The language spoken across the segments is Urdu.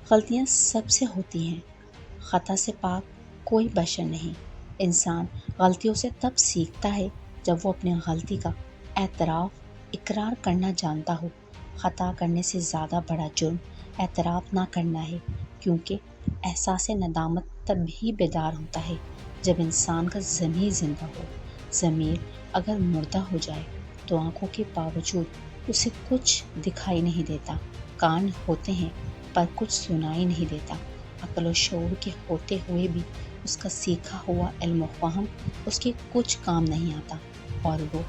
غلطیاں سب سے ہوتی ہیں، خطا سے پاک کوئی بشر نہیں۔ انسان غلطیوں سے تب سیکھتا ہے جب وہ اپنی غلطی کا اعتراف، اقرار کرنا جانتا ہو۔ خطا کرنے سے زیادہ بڑا جرم اعتراف نہ کرنا ہے، کیونکہ احساس ندامت تب ہی بیدار ہوتا ہے جب انسان کا ضمیر زندہ ہو۔ ضمیر اگر مردہ ہو جائے تو آنکھوں کے باوجود اسے کچھ دکھائی نہیں دیتا، کان ہوتے ہیں پر کچھ سنائی نہیں دیتا، عقل و شعور کے ہوتے ہوئے بھی اس کا سیکھا ہوا علم و فہم اس کے کچھ کام نہیں آتا، اور وہ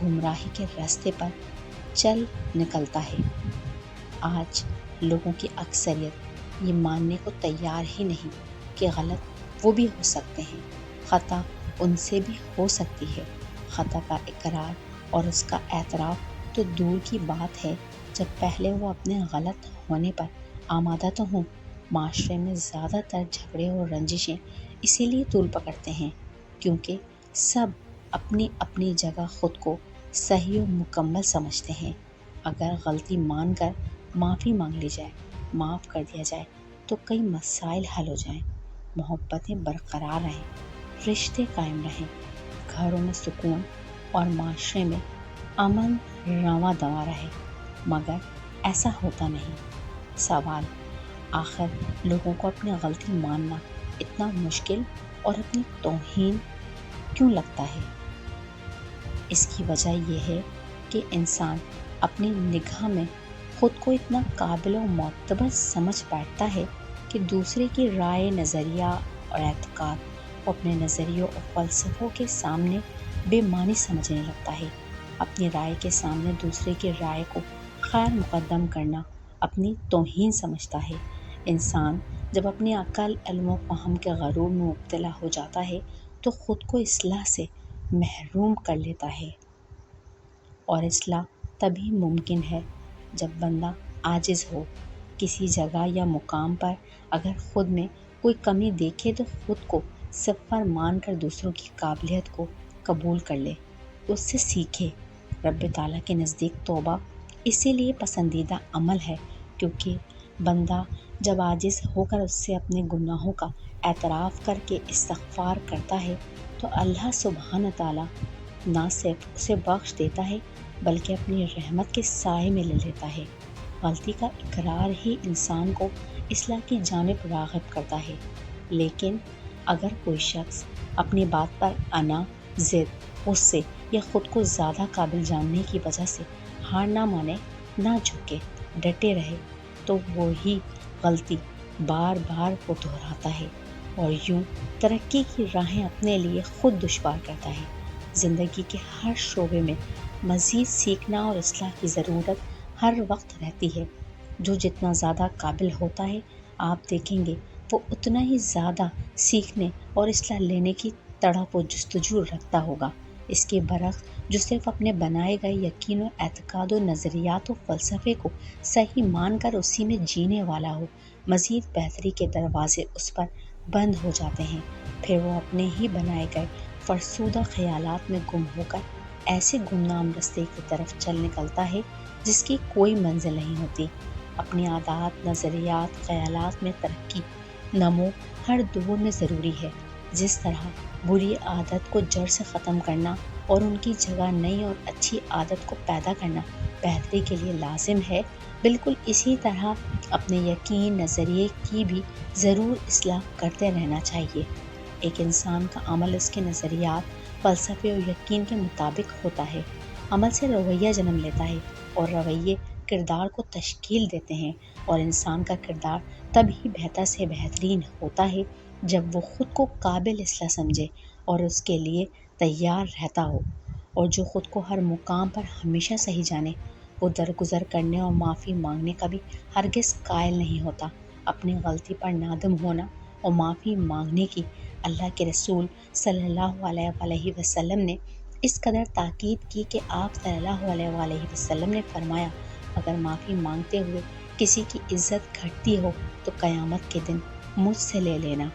گمراہی کے راستے پر چل نکلتا ہے۔ آج لوگوں کی اکثریت یہ ماننے کو تیار ہی نہیں کہ غلط وہ بھی ہو سکتے ہیں، خطا ان سے بھی ہو سکتی ہے۔ خطا کا اقرار اور اس کا اعتراف تو دور کی بات ہے، جب پہلے وہ اپنے غلط ہونے پر آمادہ تو ہوں۔ معاشرے میں زیادہ تر جھگڑے اور رنجشیں اسی لیے طول پکڑتے ہیں کیونکہ سب اپنی اپنی جگہ خود کو صحیح و مکمل سمجھتے ہیں۔ اگر غلطی مان کر معافی مانگ لی جائے، معاف کر دیا جائے تو کئی مسائل حل ہو جائیں، محبتیں برقرار رہیں، رشتے قائم رہیں، گھروں میں سکون اور معاشرے میں امن رواں دواں رہے، مگر ایسا ہوتا نہیں۔ سوال: آخر لوگوں کو اپنی غلطی ماننا اتنا مشکل اور اپنی توہین کیوں لگتا ہے؟ اس کی وجہ یہ ہے کہ انسان اپنی نگاہ میں خود کو اتنا قابل و معتبر سمجھ بیٹھتا ہے کہ دوسرے کی رائے، نظریہ اور اعتقاد کو اپنے نظریوں اور فلسفوں کے سامنے بے معنی سمجھنے لگتا ہے۔ اپنی رائے کے سامنے دوسرے کی رائے کو خیر مقدم کرنا اپنی توہین سمجھتا ہے۔ انسان جب اپنی عقل، علم و فہم کے غرور میں مبتلا ہو جاتا ہے تو خود کو اصلاح سے محروم کر لیتا ہے، اور اصلاح تبھی ممکن ہے جب بندہ عاجز ہو۔ کسی جگہ یا مقام پر اگر خود میں کوئی کمی دیکھے تو خود کو صفر مان کر دوسروں کی قابلیت کو قبول کر لے، اس سے سیکھے۔ رب تعالیٰ کے نزدیک توبہ اسی لیے پسندیدہ عمل ہے کیونکہ بندہ جب عاجز ہو کر اس سے اپنے گناہوں کا اعتراف کر کے استغفار کرتا ہے تو اللہ سبحانہ تعالیٰ نہ صرف اسے بخش دیتا ہے بلکہ اپنی رحمت کے سائے میں لے لیتا ہے۔ غلطی کا اقرار ہی انسان کو اصلاح کی جانب راغب کرتا ہے، لیکن اگر کوئی شخص اپنی بات پر انا، ضد، غصے یا خود کو زیادہ قابل جاننے کی وجہ سے ہار نہ مانے، نہ جھکے، ڈٹے رہے تو وہی غلطی بار بار وہ دہراتا ہے اور یوں ترقی کی راہیں اپنے لیے خود دشوار کرتا ہے۔ زندگی کے ہر شعبے میں مزید سیکھنا اور اصلاح کی ضرورت ہر وقت رہتی ہے۔ جو جتنا زیادہ قابل ہوتا ہے، آپ دیکھیں گے وہ اتنا ہی زیادہ سیکھنے اور اصلاح لینے کی تڑپ و جستجو رکھتا ہوگا۔ اس کے برعکس جو صرف اپنے بنائے گئے یقین و اعتقاد و نظریات و فلسفے کو صحیح مان کر اسی میں جینے والا ہو، مزید بہتری کے دروازے اس پر بند ہو جاتے ہیں۔ پھر وہ اپنے ہی بنائے گئے فرسودہ خیالات میں گم ہو کر ایسے گمنام رستے کی طرف چل نکلتا ہے جس کی کوئی منزل نہیں ہوتی۔ اپنی عادات، نظریات، خیالات میں ترقی، نمو ہر دور میں ضروری ہے۔ جس طرح بری عادت کو جڑ سے ختم کرنا اور ان کی جگہ نئی اور اچھی عادت کو پیدا کرنا بہتری کے لیے لازم ہے، بالکل اسی طرح اپنے یقین، نظریے کی بھی ضرور اصلاح کرتے رہنا چاہیے۔ ایک انسان کا عمل اس کے نظریات، فلسفے اور یقین کے مطابق ہوتا ہے۔ عمل سے رویہ جنم لیتا ہے اور رویے کردار کو تشکیل دیتے ہیں، اور انسان کا کردار تب ہی بہتر سے بہترین ہوتا ہے جب وہ خود کو قابل اصلاح سمجھے اور اس کے لیے تیار رہتا ہو۔ اور جو خود کو ہر مقام پر ہمیشہ صحیح جانے، وہ درگزر کرنے اور معافی مانگنے کا بھی ہرگز قائل نہیں ہوتا۔ اپنی غلطی پر نادم ہونا اور معافی مانگنے کی اللہ کے رسول صلی اللہ علیہ وآلہ وسلم نے اس قدر تاکید کی کہ آپ صلی اللہ علیہ وآلہ وسلم نے فرمایا، اگر معافی مانگتے ہوئے کسی کی عزت گھٹتی ہو تو قیامت کے دن مجھ سے لے لینا۔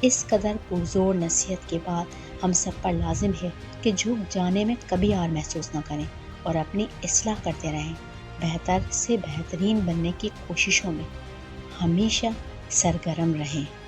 اس قدر پرزور نصیحت کے بعد ہم سب پر لازم ہے کہ جھک جانے میں کبھی عار محسوس نہ کریں اور اپنی اصلاح کرتے رہیں، بہتر سے بہترین بننے کی کوششوں میں۔ ہمیشہ سرگرم رہیں۔